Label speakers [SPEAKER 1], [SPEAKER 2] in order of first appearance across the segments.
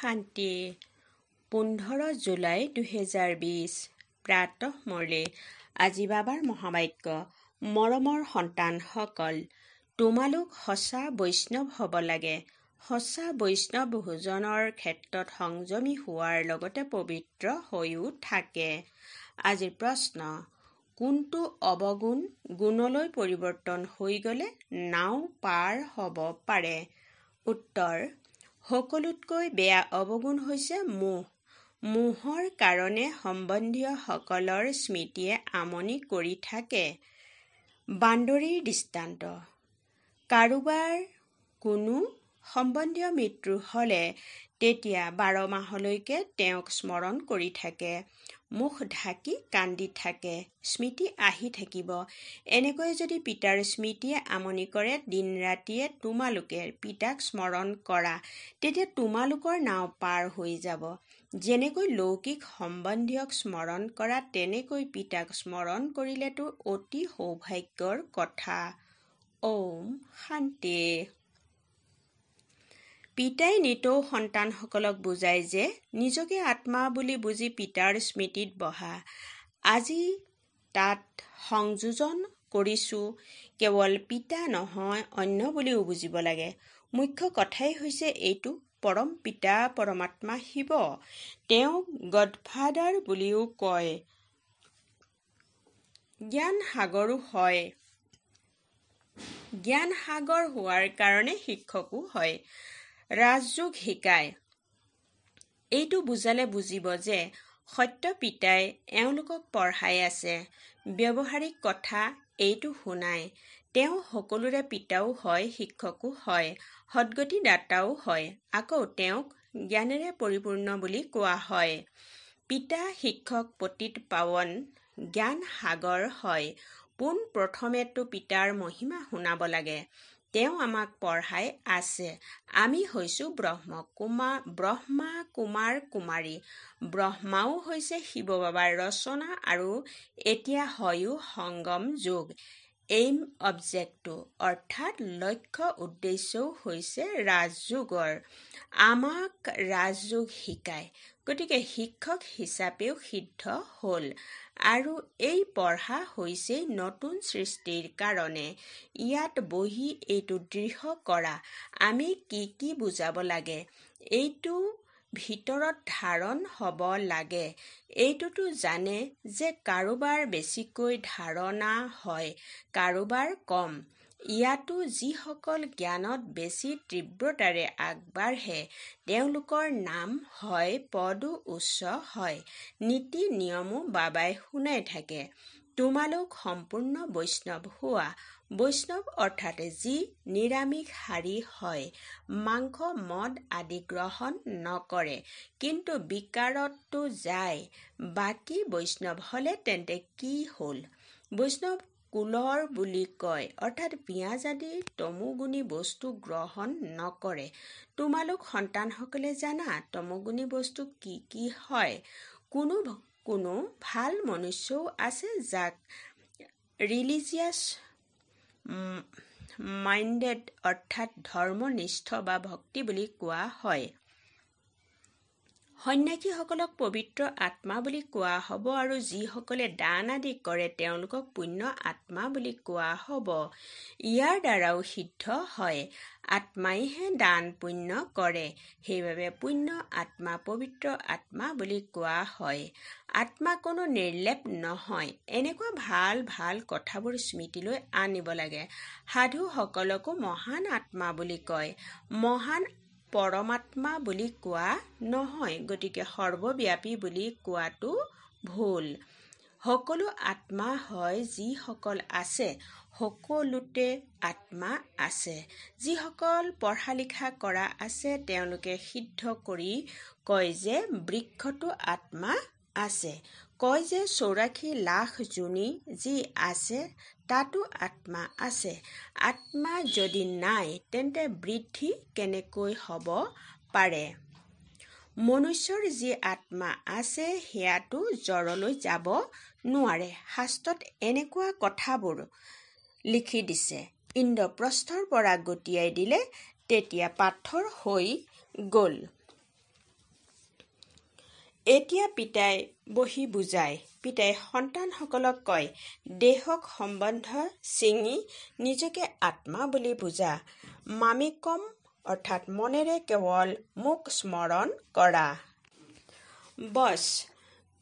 [SPEAKER 1] শান্তি 15 জুলাই 2020 প্ৰাতঃ মুৰলী। আজি বাবাৰ মহাবাক্য। মৰমৰ সন্তানসকল, তোমালোক সঁচা বৈষ্ণৱ হ'ব লাগে। সঁচা বৈষ্ণৱ ভোজনৰ ক্ষেত্ৰত সংযমী হোৱাৰ লগতে পবিত্ৰ হৈও থাকে। আজিৰ প্ৰশ্ন, কোনটো অৱগুণ গুণলৈ পৰিৱৰ্তন হৈ গ'লে নাও পাৰ হ'ব পাৰে? উত্তৰ, সকলোতকৈ বেয়া অৱগুণ হৈছে মোহ। মোহৰ কাৰণে সম্বন্ধীয়সকলৰ স্মৃতিয়ে আমনি কৰি থাকে। বান্দৰীৰ দৃষ্টান্ত। কাৰোবাৰ কোনো সম্বন্ধীয় মৃত্যু হ'লে তেতিয়া 12 মাহলৈকে তেওঁক স্মৰণ কৰি থাকে, মুখ ঢাকি কান্দি থাকে, স্মৃতি আহি থাকিব। এনেকৈ যদি পিতাৰ স্মৃতিয়ে আমনি কৰে, দিন ৰাতিয়ে তোমালোকে পিতাক স্মৰণ কৰা, তেতিয়া তোমালোকৰ নাও পাৰ হৈ যাব। যেনেকৈ লৌকিক সম্বন্ধীয়ক স্মৰণ কৰা, তেনেকৈ পিতাক স্মৰণ কৰিলেতো অতি সৌভাগ্যৰ কথা। ওম শান্তি। পিতাই নিতৌ সন্তানসকলক বুজায় যে নিজকে আত্মা বুলি বুজি পিতাৰ স্মৃতিত বহা। আজি তাত সংযোজন কৰিছোঁ, কেৱল পিতা নহয় অন্য বুলিও বুজিব লাগে। মুখ্য কথাই হৈছে এইটো, পৰম পিতা পৰমাত্মা শিৱ। তেওঁক গডফাদাৰ বুলিও কয়। জ্ঞান সাগৰো হয়। জ্ঞান সাগৰ হোৱাৰ কাৰণে শিক্ষকো হয়। ৰাজযোগ শিকায়। এইটো বুজালে বুজিব যে সত্য পিতাই এওঁলোকক পঢ়াই আছে। ব্যৱহাৰিক কথা এইটো শুনায়। তেওঁ সকলোৰে পিতাও হয়, শিক্ষকো হয়, সদ্গতিদাতাও হয়। আকৌ তেওঁক জ্ঞানেৰে পৰিপূৰ্ণ বুলি কোৱা হয়। পিতা শিক্ষক পতিত পাৱন জ্ঞান সাগৰ হয়। পোন প্ৰথমেতো পিতাৰ মহিমা শুনাব লাগে। তেওঁ আমাক পঢ়াই আছে। আমি হৈছোঁ ব্ৰহ্মা কুমাৰ কুমাৰী। ব্ৰহ্মাও হৈছে শিৱ বাবাৰ ৰচনা আৰু এতিয়া হয়ো সংগম যোগ। এইম অবজেক্টটো অৰ্থাৎ লক্ষ্য উদ্দেশ্যও হৈছে ৰাজযোগৰ। আমাক ৰাজযোগ শিকায়, গতিকে শিক্ষক হিচাপেও সিদ্ধ হ'ল। আৰু এই পঢ়া হৈছেই নতুন সৃষ্টিৰ কাৰণে। ইয়াত বহি এইটো দৃঢ় কৰা, আমি কি কি বুজাব লাগে, এইটো ভিতৰত ধাৰণ হ'ব লাগে। এইটোতো জানে যে কাৰোবাৰ বেছিকৈ ধাৰণা হয়, কাৰোবাৰ কম। ইয়াতো যিসকল জ্ঞানত বেছি তীব্ৰতাৰে আগবাঢ়ে, তেওঁলোকৰ নাম হয়, পদো উচ্চ হয়, নীতি নিয়মো বাবাই শুনাই থাকে। তোমালোক সম্পূৰ্ণ বৈষ্ণৱ হোৱা। বৈষ্ণৱ অৰ্থাৎ যি নিৰামিষহাৰী হয়, মাংস মদ আদি গ্ৰহণ নকৰে, কিন্তু বিকাৰততো যায়। বাকী বৈষ্ণৱ হ'লে তেন্তে কি হ'ল? বৈষ্ণৱ কুলৰ বুলি কয়, অৰ্থাৎ পিঁয়াজ আদি তমোগুণী বস্তু গ্ৰহণ নকৰে। তোমালোক সন্তানসকলে জানা তমোগুণী বস্তু কি কি হয়। কোনো ভাল মনুষ্যও আছে যাক ৰিলিজিয়াছ মাইণ্ডেড অৰ্থাৎ ধৰ্মনিষ্ঠ বা ভক্তি বুলি কোৱা হয়। সন্ন্যাসীসকলক পবিত্ৰ আত্মা বুলি কোৱা হ'ব আৰু যিসকলে দান আদি কৰে তেওঁলোকক পুণ্য আত্মা বুলি কোৱা হ'ব। ইয়াৰ দ্বাৰাও সিদ্ধ হয়। আত্মাইহে দান পুণ্য কৰে, সেইবাবে পুণ্য আত্মা পবিত্ৰ আত্মা বুলি কোৱা হয়। আত্মা কোনো নিৰ্লেপ নহয়। এনেকুৱা ভাল ভাল কথাবোৰ স্মৃতিলৈ আনিব লাগে। সাধুসকলকো মহান আত্মা বুলি কয়। মহান পৰমাত্মা বুলি কোৱা নহয়, গতিকে সৰ্বব্যাপী বুলি কোৱাটো ভুল। সকলো আত্মা হয়। যিসকল আছে সকলোতে আত্মা আছে। যিসকল পঢ়া লিখা কৰা আছে তেওঁলোকে সিদ্ধ কৰি কয় যে বৃক্ষতো আত্মা আছে, কয় যে 84 লাখ যোনি যি আছে তাতো আত্মা আছে। আত্মা যদি নাই তেন্তে বৃদ্ধি কেনেকৈ হ'ব পাৰে? মনুষ্যৰ যি আত্মা আছে সেয়াতো জড়লৈ যাব নোৱাৰে। শাস্ত্ৰত এনেকুৱা কথাবোৰ লিখি দিছে। ইন্দ্ৰপ্ৰস্থৰ পৰা গটিয়াই দিলে তেতিয়া পাথৰ হৈ গ'ল। এতিয়া পিতাই বহি বুজায়। পিতাই সন্তানসকলক কয়, দেহক সম্বন্ধ ছিঙি নিজকে আত্মা বুলি বুজা। মামিকম অৰ্থাৎ মনেৰে কেৱল মোক স্মৰণ কৰা। বছ,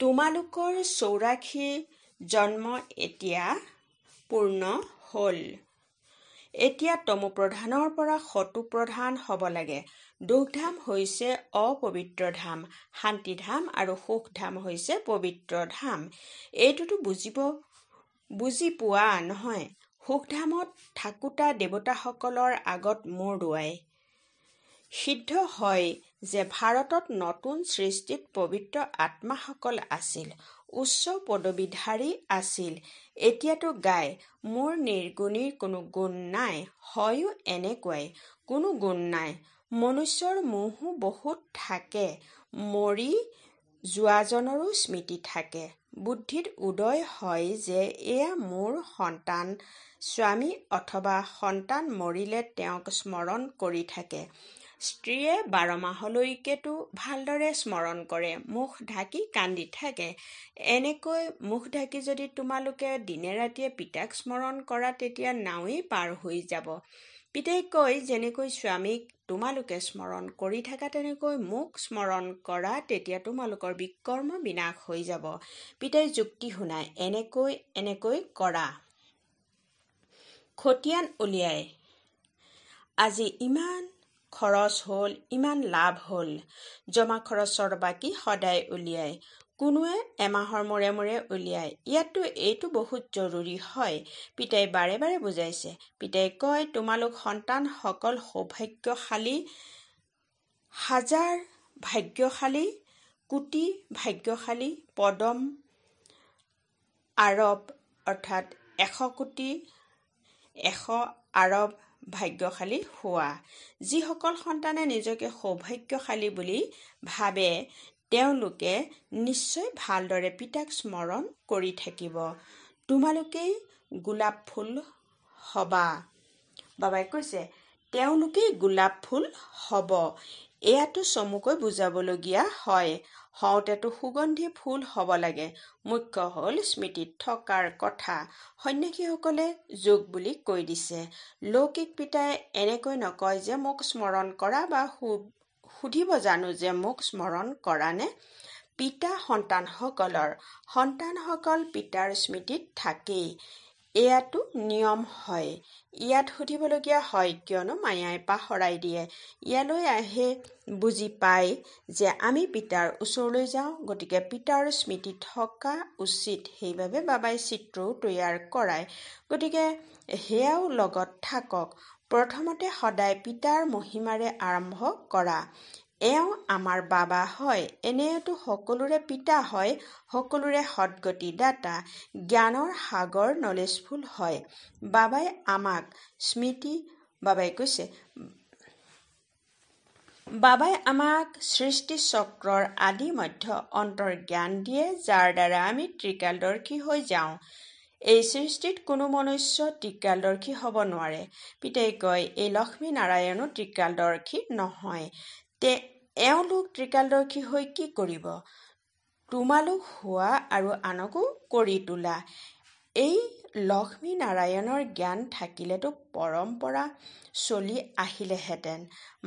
[SPEAKER 1] তোমালোকৰ 84 জন্ম এতিয়া পূৰ্ণ হ'ল। এতিয়া তমোপ্ৰধানৰ পৰা সতোপ্ৰধান হ'ব লাগে। দুখধাম হৈছে অপবিত্ৰ ধাম, শান্তিধাম আৰু সুখধাম হৈছে পবিত্ৰ ধাম। এইটোতো বুজি পোৱা নহয়। সুখধামত থাকোঁতা দেৱতাসকলৰ আগত মূৰ দোৱাই। সিদ্ধ হয় যে ভাৰতত নতুন সৃষ্টিত পবিত্ৰ আত্মাসকল আছিল, উচ্চ পদবীধাৰী আছিল। এতিয়াতো গায়, মোৰ নিৰ্গুণীৰ কোনো গুণ নাই। হয়ো এনেকুৱাই, কোনো গুণ নাই। মনুষ্যৰ মোহো বহুত থাকে, মৰি যোৱাজনৰো স্মৃতি থাকে। বুদ্ধিত উদয় হয় যে এয়া মোৰ সন্তান, স্বামী অথবা সন্তান মৰিলে তেওঁক স্মৰণ কৰি থাকে। স্ত্ৰীয়ে 12 মাহলৈকেতো ভালদৰে স্মৰণ কৰে, মুখ ঢাকি কান্দি থাকে। এনেকৈ মুখ ঢাকি যদি তোমালোকে দিনে ৰাতিয়ে পিতাক স্মৰণ কৰা তেতিয়া নাৱেই পাৰ হৈ যাব। পিতাই কয়, যেনেকৈ স্বামীক তোমালোকে স্মৰণ কৰি থাকা তেনেকৈ মোক স্মৰণ কৰা, তেতিয়া তোমালোকৰ বিকৰ্ম বিনাশ হৈ যাব। পিতাই যুক্তি শুনায়, এনেকৈ কৰা। খতিয়ান উলিয়াই। আজি ইমান খৰচ হ'ল, ইমান লাভ হ'ল। জমা খৰচৰ বাকী সদায় উলিয়ায়। কোনোৱে এমাহৰ মূৰে মূৰে উলিয়ায়। ইয়াততো এইটো বহুত জৰুৰী হয়। পিতাই বাৰে বাৰে বুজাইছে। পিতাই কয়, তোমালোক সন্তানসকল সৌভাগ্যশালী, হাজাৰ ভাগ্যশালী, কোটি ভাগ্যশালী, পদম আৰব অৰ্থাৎ 100 কোটি 100 আৰব ভাগ্যশালী হোৱা। যিসকল সন্তানে নিজকে সৌভাগ্যশালী বুলি ভাবে তেওঁলোকে নিশ্চয় ভালদৰে পিতাক স্মৰণ কৰি থাকিব। তোমালোকেই গোলাপ ফুল হবা। বাবাই কৈছে, তেওঁলোকেই গোলাপ ফুল হ'ব। এয়াতো চমুকৈ বুজাবলগীয়া হয়। হওঁতেতো সুগন্ধি ফুল হ'ব লাগে। মুখ্য হ'ল স্মৃতিত থকাৰ কথা। সন্ন্যাসীসকলে যোগ বুলি কৈ দিছে। লৌকিক পিতাই এনেকৈ নকয় যে মোক স্মৰণ কৰা বা সুধিব জানো যে মোক স্মৰণ কৰা নে? পিতা সন্তানসকল পিতাৰ স্মৃতিত থাকেই। এয়াতো নিয়ম হয়। ইয়াত সুধিবলগীয়া হয় কিয়নো মায়াই পাহৰাই দিয়ে। ইয়ালৈ আহে বুজি পায় যে আমি পিতাৰ ওচৰলৈ যাওঁ, গতিকে পিতাৰ স্মৃতি থকা উচিত। সেইবাবে বাবাই চিত্ৰও তৈয়াৰ কৰায়। গতিকে সেয়াও লগত থাকক। প্ৰথমতে সদায় পিতাৰ মহিমাৰে আৰম্ভ কৰা। এওঁ আমাৰ বাবা হয়। এনেতো সকলোৰে পিতা হয়, সকলোৰে সদ্গতি দাতা, জ্ঞানৰ সাগৰ, নলেজফুল হয়। বাবাই আমাক সৃষ্টি চক্ৰৰ আদি মধ্য অন্তৰ জ্ঞান দিয়ে, যাৰ দ্বাৰা আমি ত্ৰিকালদৰ্শী হৈ যাওঁ। এই সৃষ্টিত কোনো মনুষ্য ত্ৰিকালদৰ্শী হ'ব নোৱাৰে। পিতাই কয়, এই লক্ষ্মী নাৰায়ণো ত্ৰিকালদৰ্শী নহয়। এওঁলোক ত্ৰিকালদৰ্শী হৈ কি কৰিব? তোমালোক হোৱা আৰু আনকো কৰি তোলা। এই লক্ষ্মী নাৰায়ণৰ জ্ঞান থাকিলেতো পৰম্পৰা চলি আহিলেহেঁতেন।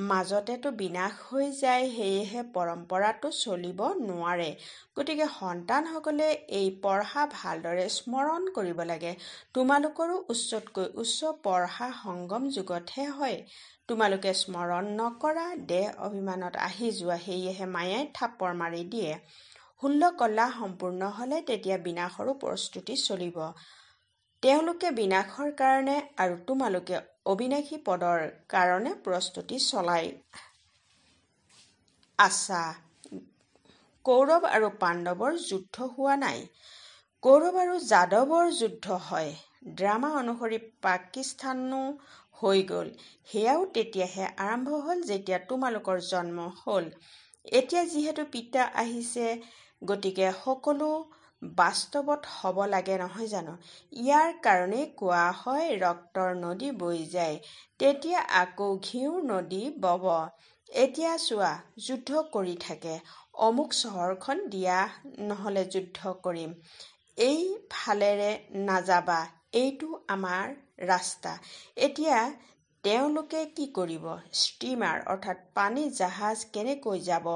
[SPEAKER 1] মাজতেতো বিনাশ হৈ যায়, সেয়েহে পৰম্পৰাটো চলিব নোৱাৰে। গতিকে সন্তানসকলে এই পঢ়া ভালদৰে স্মৰণ কৰিব লাগে। তোমালোকৰো উচ্চতকৈ উচ্চ পঢ়া সংগম যুগতহে হয়। তোমালোকে স্মৰণ নকৰা, দেহ অভিমানত আহি যোৱা, সেয়েহে মায়াই থাপ্পৰ মাৰি দিয়ে। 16 কলা সম্পূৰ্ণ হ'লে তেতিয়া বিনাশৰো প্ৰস্তুতি চলিব। তেওঁলোকে বিনাশৰ কাৰণে আৰু তোমালোকে অবিনাশী পদৰ কাৰণে প্ৰস্তুতি চলাই আছা। কৌৰৱ আৰু পাণ্ডৱৰ যুদ্ধ হোৱা নাই। কৌৰৱ আৰু যাদৱৰ যুদ্ধ হয়। ড্ৰামা অনুসৰি পাকিস্তানো হৈ গ'ল। সেয়াও তেতিয়াহে আৰম্ভ হ'ল যেতিয়া তোমালোকৰ জন্ম হ'ল। এতিয়া যিহেতু পিতা আহিছে, গতিকে সকলো বাস্তৱত হ'ব লাগে নহয় জানো? ইয়াৰ কাৰণেই কোৱা হয় ৰক্তৰ নদী বৈ যায়, তেতিয়া আকৌ ঘিউৰ নদী বব। এতিয়া চোৱা, যুদ্ধ কৰি থাকে, অমুক চহৰখন দিয়া নহ'লে যুদ্ধ কৰিম, এই ফালেৰে নাযাবা, এইটো আমাৰ ৰাস্তা। এতিয়া তেওঁলোকে কি কৰিব? ষ্টীমাৰ অৰ্থাৎ পানী জাহাজ কেনেকৈ যাব?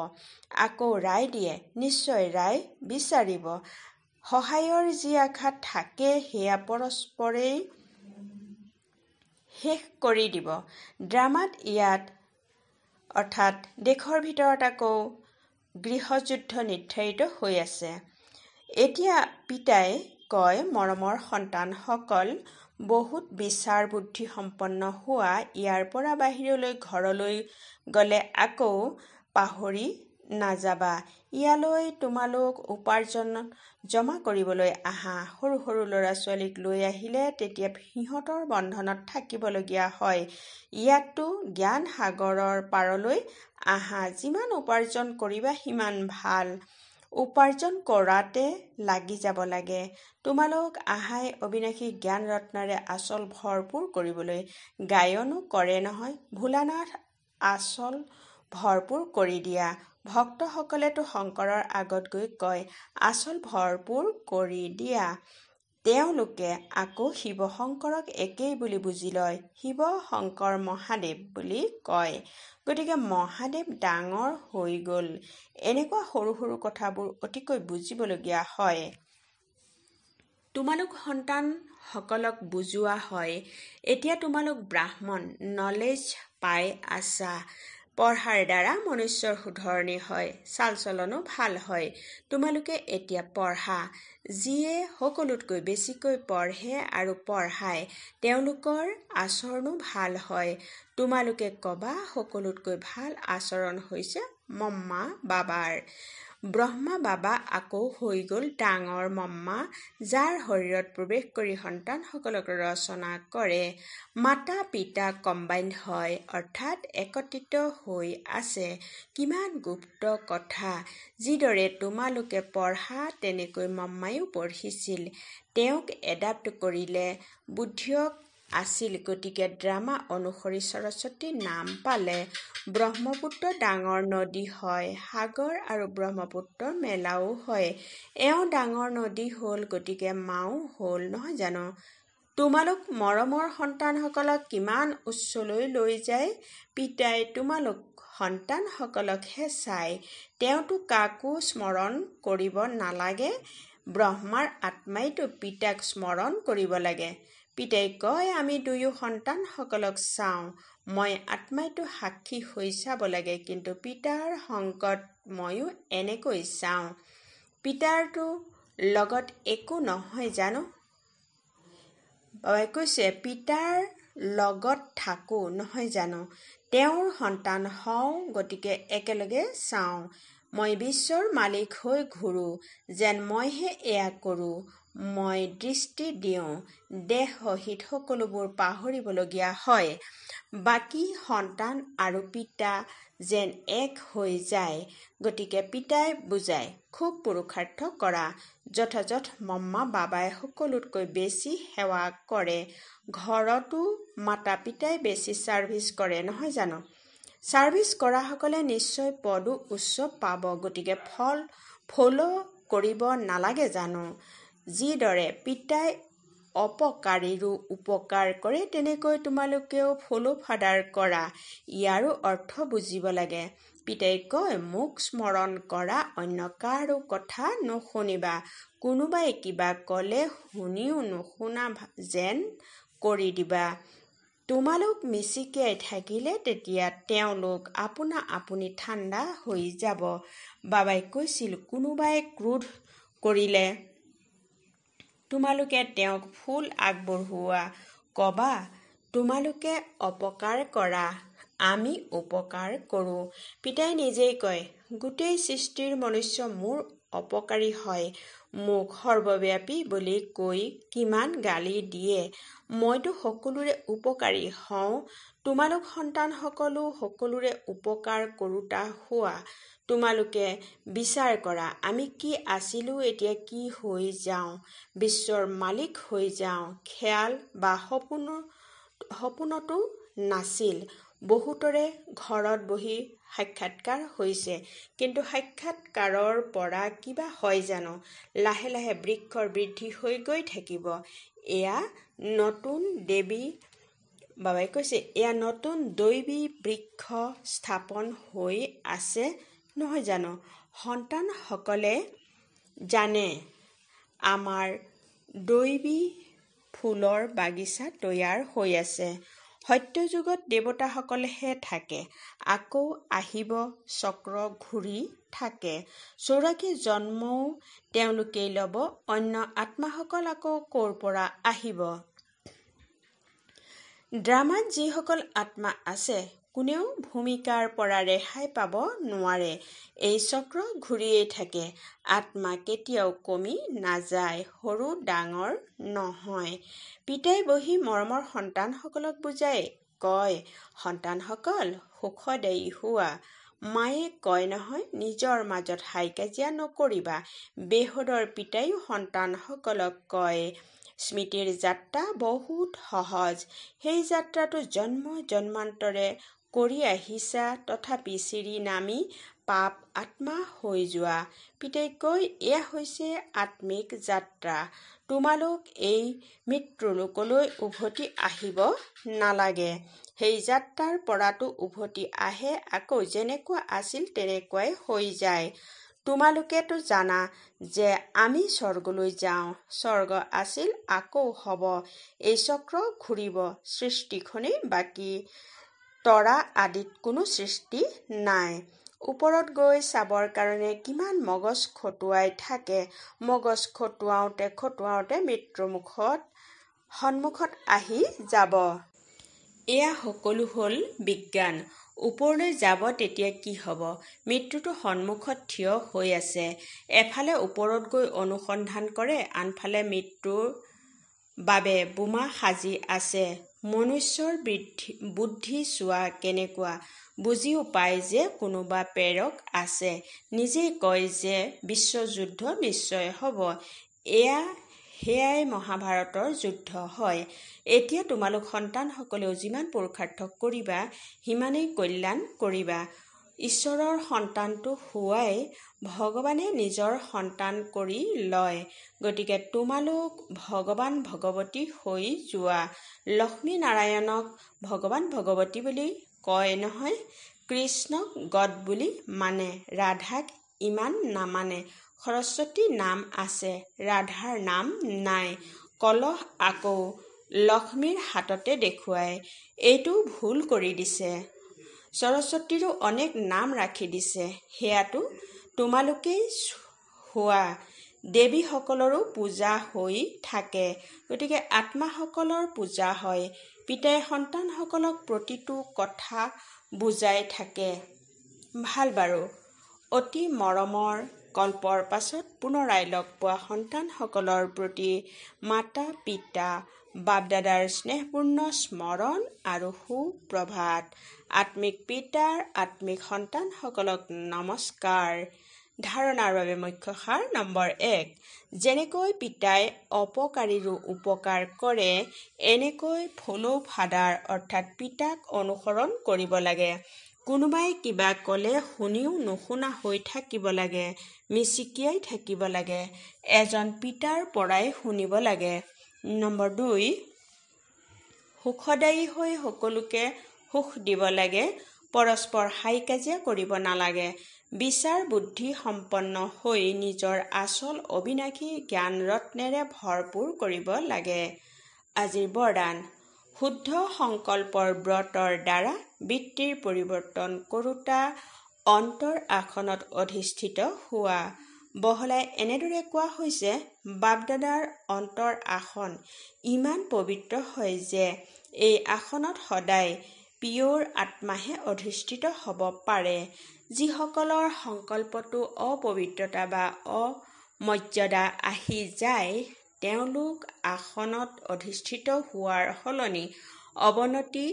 [SPEAKER 1] আকৌ ৰায় দিয়ে, নিশ্চয় ৰায় বিচাৰিব। সহায়ৰ যি আশা থাকে সেয়া পৰস্পৰেই শেষ কৰি দিব। ড্ৰামাত ইয়াত অৰ্থাৎ দেশৰ ভিতৰত আকৌ গৃহযুদ্ধ নিৰ্ধাৰিত হৈ আছে। এতিয়া পিতাই কয়, মৰমৰ সন্তানসকল, বহুত বিচাৰ বুদ্ধি সম্পন্ন হোৱা, ইয়াৰ পৰা বাহিৰলৈ ঘৰলৈ গ'লে আকৌ পাহৰি নাযাবা। ইয়ালৈ তোমালোক উপাৰ্জন জমা কৰিবলৈ আহা। সৰু সৰু ল'ৰা ছোৱালীক লৈ আহিলে তেতিয়া সিহঁতৰ বন্ধনত থাকিবলগীয়া হয়। ইয়াততো জ্ঞান সাগৰৰ পাৰলৈ আহা, যিমান উপাৰ্জন কৰিবা সিমান ভাল। উপাৰ্জন কৰাতে লাগি যাব লাগে। তোমালোক আহাই অবিনাশী জ্ঞান ৰত্নেৰে আচল ভৰপূৰ কৰিবলৈ। গায়নো কৰে নহয়, ভোলানাথ আচল ভৰপূৰ কৰি দিয়া। ভক্তসকলেতো শংকৰৰ আগত গৈ কয়, আচল ভৰপূৰ কৰি দিয়া। তেওঁলোকে আকৌ শিৱ শংকৰক একেই বুলি বুজি লয়, শিৱ শংকৰ মহাদেৱ বুলি কয়। গতিকে মহাদেৱ ডাঙৰ হৈ গ'ল। এনেকুৱা সৰু সৰু কথাবোৰ অতিকৈ বুজিবলগীয়া হয়। তোমালোক সন্তানসকলক বুজোৱা হয়। এতিয়া তোমালোক ব্ৰাহ্মণ, নলেজ পাই আছা। পঢ়াৰ দ্বাৰা মনুষ্যৰ শুধৰণি হয়, চাল চলনো ভাল হয়। তোমালোকে এতিয়া পঢ়া। যিয়ে সকলোতকৈ বেছিকৈ পঢ়ে আৰু পঢ়ায়, তেওঁলোকৰ আচৰণো ভাল হয়। তোমালোকে ক'বা, সকলোতকৈ ভাল আচৰণ হৈছে মম্মা বাবাৰ। ব্ৰহ্মা বাবা আকৌ হৈ গ'ল ডাঙৰ মম্মা, যাৰ শৰীৰত প্ৰৱেশ কৰি সন্তানসকলক ৰচনা কৰে। মাতা পিতা কম্বাইণ্ড হয়, অৰ্থাৎ একত্ৰিত হৈ আছে। কিমান গুপ্ত কথা। যিদৰে তোমালোকে পঢ়া তেনেকৈ মম্মায়ো পঢ়িছিল। তেওঁক এডাপ্ট কৰিলে, বুদ্ধিয়ক আছিল, গতিকে ড্ৰামা অনুসৰি সৰস্বতী নাম পালে। ব্ৰহ্মপুত্ৰ ডাঙৰ নদী হয়, সাগৰ আৰু ব্ৰহ্মপুত্ৰ মেলাও হয়। এওঁ ডাঙৰ নদী হ'ল, গতিকে মাও হ'ল, নহয় জানো? তোমালোক মৰমৰ সন্তানসকলক কিমান উচ্চলৈ লৈ যায়। পিতাই তোমালোক সন্তানসকলকহে চায়, তেওঁতো কাকো স্মৰণ কৰিব নালাগে। ব্ৰহ্মাৰ আত্মাইতো পিতাক স্মৰণ কৰিব লাগে। পিতাই কয়, আমি দুয়ো সন্তানসকলক চাওঁ। মই আত্মাইতো সাক্ষী হৈ চাব লাগে, কিন্তু পিতাৰ সংকট ময়ো এনেকৈ চাওঁ। পিতাৰতো লগত একো নহয় জানো? বাবাই কৈছে, পিতাৰ লগত থাকোঁ, নহয় জানো? তেওঁৰ সন্তান হওঁ, গতিকে একেলগে চাওঁ। মই বিশ্বৰ মালিক হৈ ঘূৰোঁ, যেন মইহে এয়া কৰোঁ। মই দৃষ্টি দিওঁ, দেহ সহিত সকলোবোৰ পাহৰিবলগীয়া হয়। বাকী সন্তান আৰু পিতা যেন এক হৈ যায়। গতিকে পিতাই বুজায়, খুব পুৰুষাৰ্থ কৰা। যথাযথ মম্মা বাবাই সকলোতকৈ বেছি সেৱা কৰে। ঘৰতো মাতা পিতাই বেছি ছাৰ্ভিচ কৰে, নহয় জানো? ছাৰ্ভিচ কৰাসকলে নিশ্চয় পদো উচ্চ পাব, গতিকে ফলো কৰিব নালাগে জানো? যিদৰে পিতাই অপকাৰীৰো উপকাৰ কৰে, তেনেকৈ তোমালোকেও ফলো ফাদাৰ কৰা। ইয়াৰো অৰ্থ বুজিব লাগে। পিতাই কয়, মোক স্মৰণ কৰা, অন্য কাৰো কথা নুশুনিবা। কোনোবাই কিবা ক'লে শুনিও নুশুনা যেন কৰি দিবা। তোমালোক মিচিকিয়াই থাকিলে তেতিয়া তেওঁলোক আপোনা আপুনি ঠাণ্ডা হৈ যাব। বাবাই কৈছিল, কোনোবাই ক্ৰোধ কৰিলে তোমালোকে তেওঁক ফুল আগবঢ়োৱা, ক'বা, তোমালোকে অপকাৰ কৰা, আমি উপকাৰ কৰোঁ। পিতাই নিজেই কয়, গোটেই সৃষ্টিৰ মনুষ্য মোৰ অপকাৰী হয়। মোক সৰ্বব্যাপী বুলি কৈ কিমান গালি দিয়ে। মইতো সকলোৰে উপকাৰী হওঁ। তোমালোক সন্তানসকলো সকলোৰে উপকাৰ কৰোঁতা হোৱা। তোমালোকে বিচাৰ কৰা, আমি কি আছিলোঁ, এতিয়া কি হৈ যাওঁ? বিশ্বৰ মালিক হৈ যাওঁ। খেয়াল বা সপোনতো নাছিল। বহুতৰে ঘৰত বহি সাক্ষাৎকাৰ হৈছে, কিন্তু সাক্ষাৎকাৰৰ পৰা কিবা হয় জানো? লাহে লাহে বৃক্ষৰ বৃদ্ধি হৈ গৈ থাকিব। এয়া নতুন বাবাই কৈছে, এয়া নতুন দৈবী বৃক্ষ স্থাপন হৈ আছে নহয় জানো? সন্তানসকলে জানে আমাৰ দৈবী ফুলৰ বাগিচা তৈয়াৰ হৈ আছে। সত্যযুগত দেৱতাসকলেহে থাকে, আকৌ আহিব, চক্ৰ ঘূৰি থাকে। চৌৰাশী জন্মও তেওঁলোকেই ল'ব, অন্য আত্মাসকল আকৌ ক'ৰ পৰা আহিব? ড্ৰামাত যিসকল আত্মা আছে, কোনেও ভূমিকাৰ পৰা ৰেহাই পাব নোৱাৰে। এই চক্ৰ ঘূৰিয়েই থাকে। আত্মা কেতিয়াও কমি নাযায়, সৰু ডাঙৰ নহয়। পিতাই বহি মৰমৰ সন্তানসকলক বুজাই কয়, সন্তানসকল সুখদায়ী হোৱা। মায়ে কয় নহয়, নিজৰ মাজত হাই কাজিয়া নকৰিবা। বেহদৰ পিতাইও সন্তানসকলক কয়, স্মৃতিৰ যাত্ৰা বহুত সহজ। সেই যাত্ৰাটো জন্ম জন্মান্তৰে কৰি আহিছা, তথাপি চিৰি নামি পাপ আত্মা হৈ যোৱা। পিতাই কয়, এয়া হৈছে আত্মিক যাত্ৰা। তোমালোক এই মৃত্যুলোকলৈ উভতি আহিব নালাগে। সেই যাত্ৰাৰ পৰাতো উভতি আহে, আকৌ যেনেকুৱা আছিল তেনেকুৱাই হৈ যায়। তোমালোকেতো জানা যে আমি স্বৰ্গলৈ যাওঁ, স্বৰ্গ আছিল, আকৌ হ'ব। এই চক্ৰ ঘূৰিব। সৃষ্টিখনেই বাকী, তৰা আদিত কোনো সৃষ্টি নাই। ওপৰত গৈ চাবৰ কাৰণে কিমান মগজ খটুৱাই থাকে। মগজ খটুৱাওঁতে খটুৱাওঁতে মৃত্যুৰ সন্মুখত আহি যাব। এয়া সকলো হ'ল বিজ্ঞান। ওপৰলৈ যাব তেতিয়া কি হ'ব? মৃত্যুটো সন্মুখত থিয় হৈ আছে। এফালে ওপৰত গৈ অনুসন্ধান কৰে, আনফালে মৃত্যুৰ বাবে বোমা সাজি আছে। মনুষ্যৰ বুদ্ধি চোৱা কেনেকুৱা? বুজিও পায় যে কোনোবা প্ৰেৰক আছে। নিজেই কয় যে বিশ্বযুদ্ধ নিশ্চয় হ'ব। সেয়াই মহাভাৰতৰ যুদ্ধ হয়। এতিয়া তোমালোক সন্তানসকলেও যিমান পুৰুষাৰ্থ কৰিবা, সিমানেই কল্যাণ কৰিবা। ঈশ্বৰৰ সন্তানটো হোৱাই ভগৱানে নিজৰ সন্তান কৰি লয়। গতিকে তোমালোক ভগৱান ভগৱতী হৈ যোৱা। লক্ষ্মী নাৰায়ণক ভগৱান ভগৱতী বুলি কয় নহয়। কৃষ্ণক গড বুলি মানে, ৰাধাক ইমান নামানে। সৰস্বতী নাম আছে, ৰাধাৰ নাম নাই। কলহ আকৌ লক্ষ্মীৰ হাততে দেখুৱায়। এইটো ভুল কৰি দিছে। সৰস্বতীৰো অনেক নাম ৰাখি দিছে, সেয়াতো তোমালোকেই হোৱা। দেৱীসকলৰো পূজা হৈ থাকে, গতিকে আত্মাসকলৰ পূজা হয়। পিতাই সন্তানসকলক প্ৰতিটো কথা বুজাই থাকে। ভাল বাৰু, অতি মৰমৰ কল্পৰ পাছত পুনৰাই লগ পোৱা সন্তানসকলৰ প্ৰতি মাতা পিতা বাপ-দাদাৰ স্নেহপূৰ্ণ স্মৰণ আৰু সুপ্ৰভাত। আত্মিক পিতাৰ আত্মিক সন্তানসকলক নমস্কাৰ। ধাৰণাৰ বাবে মুখ্য সাৰ নম্বৰ 1। যেনেকৈ পিতাই অপকাৰীৰো উপকাৰ কৰে, এনেকৈ ফ'ল' ফাদাৰ অৰ্থাৎ পিতাক অনুসৰণ কৰিব লাগে। কোনোবাই কিবা ক'লে শুনিও নুশুনা হৈ থাকিব লাগে, মিচিকিয়াই থাকিব লাগে। এজন পিতাৰ পৰাই শুনিব লাগে। নম্বৰ 2, সুখদায়ী হৈ সকলোকে সুখ দিব লাগে। পৰস্পৰ হাই কাজিয়া কৰিব নালাগে। বিচাৰ বুদ্ধি সম্পন্ন হৈ নিজৰ আচল অবিনাশী জ্ঞান ৰত্নেৰে ভৰপূৰ কৰিব লাগে। আজিৰ বৰদান, শুদ্ধ সংকল্পৰ ব্ৰতৰ দ্বাৰা বৃত্তিৰ পৰিৱৰ্তন কৰোঁতা, অন্তৰ আসনত অধিষ্ঠিত হোৱা। বহলাই এনেদৰে কোৱা হৈছে, বাপ-দাদাৰ অন্তৰ আসন ইমান পবিত্ৰ হয় যে এই আসনত সদায় পিয়'ৰ আত্মাহে অধিষ্ঠিত হ'ব পাৰে। যিসকলৰ সংকল্পতো অপবিত্ৰতা বা অমৰ্যাদা আহি যায়, তেওঁলোক আসনত অধিষ্ঠিত হোৱাৰ সলনি অৱনতি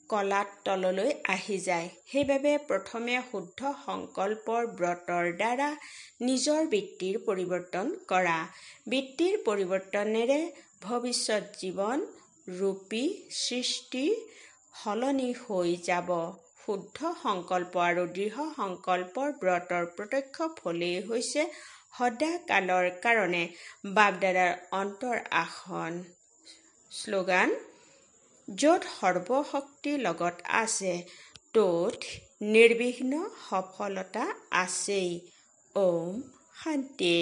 [SPEAKER 1] কলাত তললৈ আহি যায়। সেইবাবে প্ৰথমে শুদ্ধ সংকল্পৰ ব্ৰতৰ দ্বাৰা নিজৰ বৃত্তিৰ পৰিৱৰ্তন কৰা। বৃত্তিৰ পৰিৱৰ্তনেৰে ভৱিষ্যত জীৱন ৰূপী সৃষ্টি সলনি হৈ যাব। শুদ্ধ সংকল্প আৰু দৃঢ় সংকল্পৰ ব্ৰতৰ প্ৰত্যক্ষ ফলেই হৈছে সদাকালৰ কাৰণে বাপদাদাৰ অন্তৰ আসন। শ্লোগান: য'ত সৰ্বশক্তি লগত আছে ত'ত নিৰ্বিঘ্ন সফলতা আছেই। ওম শান্তি।